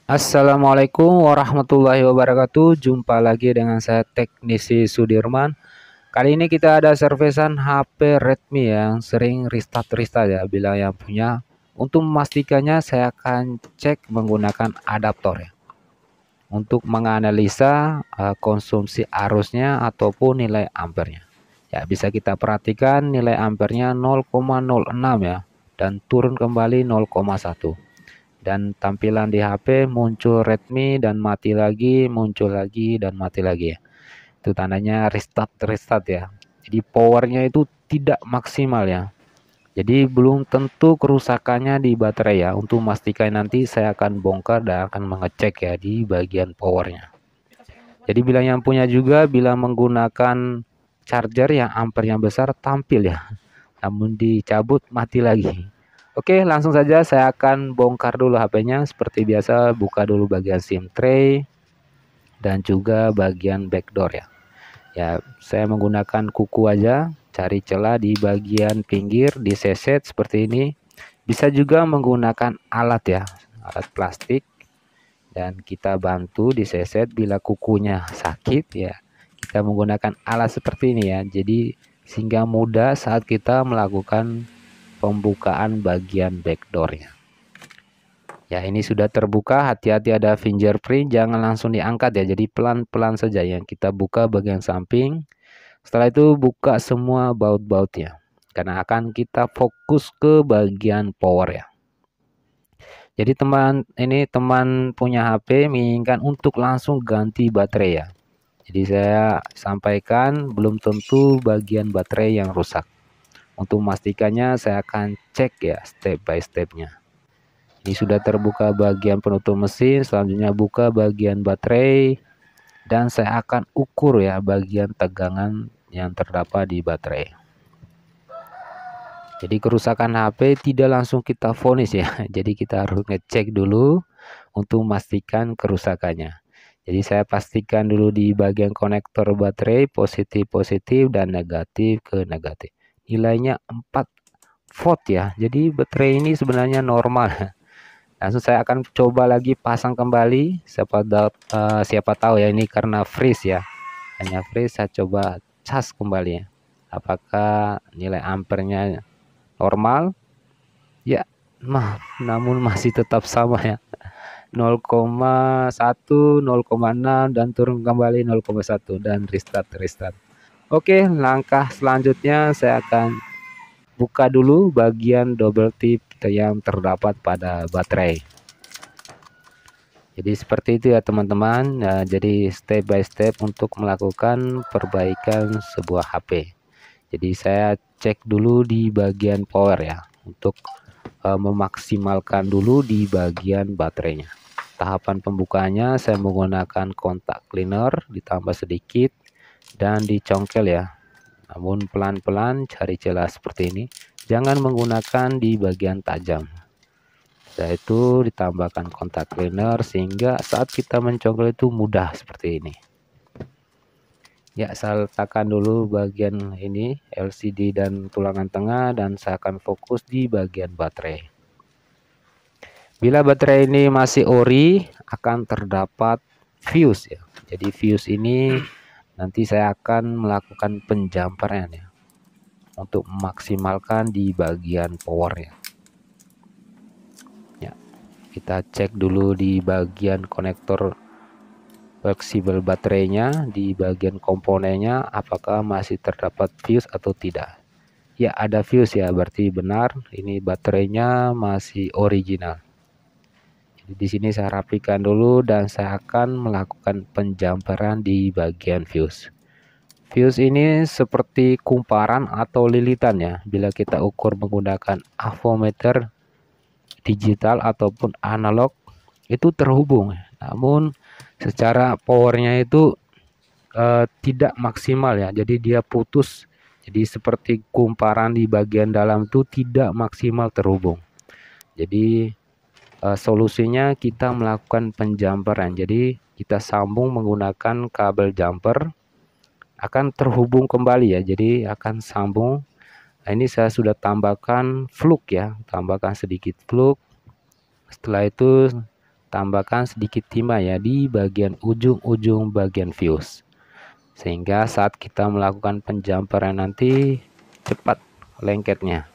Assalamualaikum warahmatullahi wabarakatuh. Jumpa lagi dengan saya Teknisi Sudirman. Kali ini kita ada servisan HP Redmi yang sering restart ya bila yang punya. Untuk memastikannya saya akan cek menggunakan adaptor ya. Untuk menganalisa konsumsi arusnya ataupun nilai ampernya. Ya, bisa kita perhatikan nilai ampernya 0,06 ya dan turun kembali 0,1. Dan tampilan di HP muncul Redmi dan mati lagi, muncul lagi dan mati lagi ya. Itu tandanya restart ya. Jadi powernya itu tidak maksimal ya. Jadi belum tentu kerusakannya di baterai ya. Untuk memastikan nanti saya akan bongkar dan akan mengecek ya di bagian powernya. Jadi bila yang punya juga bila menggunakan charger yang ampernya besar tampil ya. Namun dicabut mati lagi. Oke, langsung saja saya akan bongkar dulu HP-nya. Seperti biasa, buka dulu bagian SIM tray dan juga bagian backdoor ya. Ya, saya menggunakan kuku aja, cari celah di bagian pinggir, diseset seperti ini. Bisa juga menggunakan alat ya, alat plastik dan kita bantu diseset bila kukunya sakit ya. Kita menggunakan alat seperti ini ya. Jadi sehingga mudah saat kita melakukan pembukaan bagian backdoornya. Ya, ini sudah terbuka, hati-hati ada fingerprint, jangan langsung diangkat ya. Jadi pelan-pelan saja yang kita buka bagian samping. Setelah itu buka semua baut-bautnya. Karena akan kita fokus ke bagian power ya. Jadi teman punya HP menginginkan untuk langsung ganti baterai ya. Jadi saya sampaikan belum tentu bagian baterai yang rusak. Untuk memastikannya saya akan cek ya step by stepnya. Ini sudah terbuka bagian penutup mesin, selanjutnya buka bagian baterai dan saya akan ukur ya bagian tegangan yang terdapat di baterai. Jadi kerusakan HP tidak langsung kita vonis ya. Jadi kita harus ngecek dulu untuk memastikan kerusakannya. Jadi saya pastikan dulu di bagian konektor baterai positif dan negatif ke negatif. Nilainya 4 volt ya. Jadi baterai ini sebenarnya normal. Langsung saya akan coba lagi pasang kembali. Siapa tahu ya ini karena freeze ya. Hanya freeze, saya coba cas kembali ya. Apakah nilai ampernya normal? Ya, namun masih tetap sama ya. 0,1, 0,6 dan turun kembali 0,1 dan restart. Oke, langkah selanjutnya saya akan buka dulu bagian double tip yang terdapat pada baterai. Jadi seperti itu ya teman-teman. Nah, jadi step by step untuk melakukan perbaikan sebuah HP. Jadi saya cek dulu di bagian power ya untuk memaksimalkan dulu di bagian baterainya. Tahapan pembukaannya saya menggunakan kontak cleaner ditambah sedikit dan dicongkel ya. Namun pelan-pelan cari celah seperti ini. Jangan menggunakan di bagian tajam. Setelah itu ditambahkan kontak cleaner sehingga saat kita mencongkel itu mudah seperti ini. Ya, saya letakkan dulu bagian ini LCD dan tulangan tengah dan saya akan fokus di bagian baterai. Bila baterai ini masih ori akan terdapat fuse ya. Jadi fuse ini nanti saya akan melakukan penjamperan ya untuk memaksimalkan di bagian powernya. Ya, kita cek dulu di bagian konektor fleksibel baterainya, di bagian komponennya apakah masih terdapat fuse atau tidak. Ya, ada fuse ya, berarti benar ini baterainya masih original. Jadi di sini saya rapikan dulu dan saya akan melakukan penjamperan di bagian fuse. Fuse ini seperti kumparan atau lilitan ya. Bila kita ukur menggunakan avometer digital ataupun analog itu terhubung. Namun secara powernya itu tidak maksimal ya. Jadi dia putus. Jadi seperti kumparan di bagian dalam itu tidak maksimal terhubung. Jadi solusinya kita melakukan penjamperan. Jadi kita sambung menggunakan kabel jumper akan terhubung kembali ya. Jadi akan sambung. Nah, ini saya sudah tambahkan fluk ya, tambahkan sedikit fluk. Setelah itu tambahkan sedikit timah ya di bagian ujung bagian fuse, sehingga saat kita melakukan penjamperan nanti cepat lengketnya.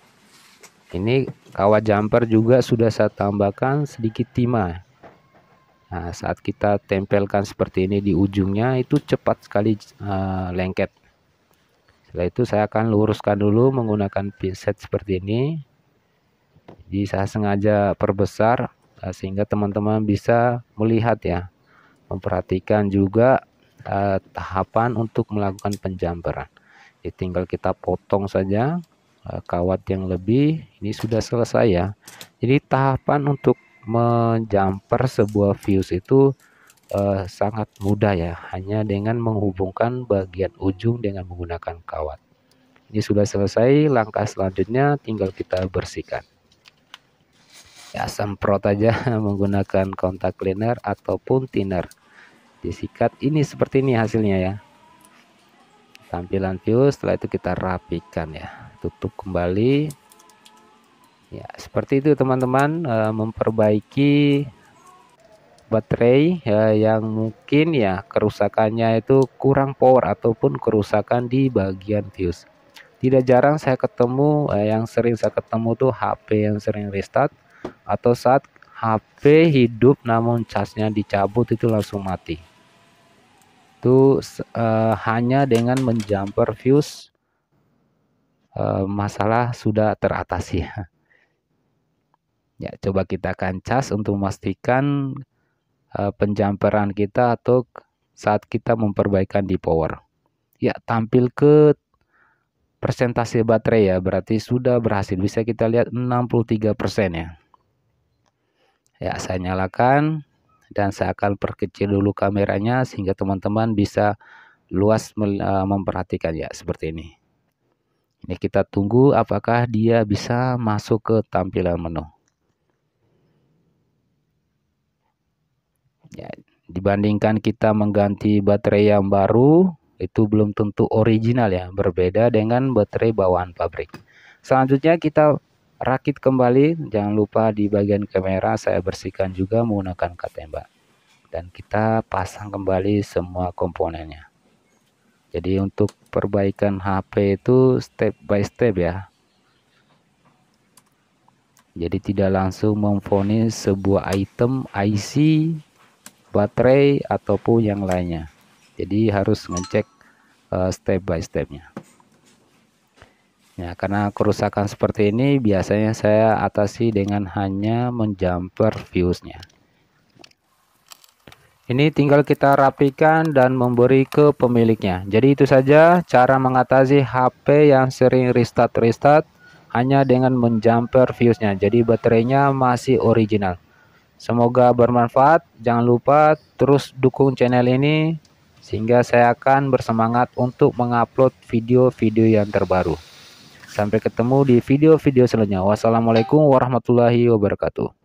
Ini kawat jumper juga sudah saya tambahkan sedikit timah. Nah, saat kita tempelkan seperti ini di ujungnya itu cepat sekali lengket. Setelah itu saya akan luruskan dulu menggunakan pinset seperti ini. Jadi saya sengaja perbesar sehingga teman-teman bisa melihat ya, memperhatikan juga tahapan untuk melakukan penjamperan. Jadi tinggal kita potong saja kawat yang lebih, ini sudah selesai ya. Jadi tahapan untuk menjumper sebuah fuse itu sangat mudah ya, hanya dengan menghubungkan bagian ujung dengan menggunakan kawat. Ini sudah selesai, langkah selanjutnya tinggal kita bersihkan ya, semprot aja menggunakan kontak cleaner ataupun thinner, disikat. Ini seperti ini hasilnya ya, tampilan fuse. Setelah itu kita rapikan ya, tutup kembali ya, seperti itu teman-teman. Memperbaiki baterai ya, yang mungkin ya kerusakannya itu kurang power ataupun kerusakan di bagian fuse. Tidak jarang saya ketemu, yang sering saya ketemu tuh HP yang sering restart atau saat HP hidup namun casnya dicabut itu langsung mati. Itu hanya dengan menjumper fuse masalah sudah teratasi ya. Ya, coba kita akan cas untuk memastikan penjamperan kita atau saat kita memperbaikan di power. Ya, tampil ke persentase baterai ya, berarti sudah berhasil. Bisa kita lihat 63% ya. Ya, saya nyalakan dan saya akan perkecil dulu kameranya sehingga teman-teman bisa luas memperhatikan ya, seperti ini. Ini kita tunggu apakah dia bisa masuk ke tampilan menu. Ya, dibandingkan kita mengganti baterai yang baru, itu belum tentu original ya, berbeda dengan baterai bawaan pabrik. Selanjutnya kita rakit kembali. Jangan lupa di bagian kamera saya bersihkan juga menggunakan cat tembak, dan kita pasang kembali semua komponennya. Jadi untuk perbaikan HP itu step by step ya, jadi tidak langsung memvonis sebuah item IC, baterai ataupun yang lainnya. Jadi harus ngecek step by stepnya ya, karena kerusakan seperti ini biasanya saya atasi dengan hanya menjumper fuse-nya. Ini tinggal kita rapikan dan memberi ke pemiliknya. Jadi itu saja cara mengatasi HP yang sering restart hanya dengan menjumper fuse-nya. Jadi baterainya masih original. Semoga bermanfaat. Jangan lupa terus dukung channel ini sehingga saya akan bersemangat untuk mengupload video-video yang terbaru. Sampai ketemu di video-video selanjutnya. Wassalamualaikum warahmatullahi wabarakatuh.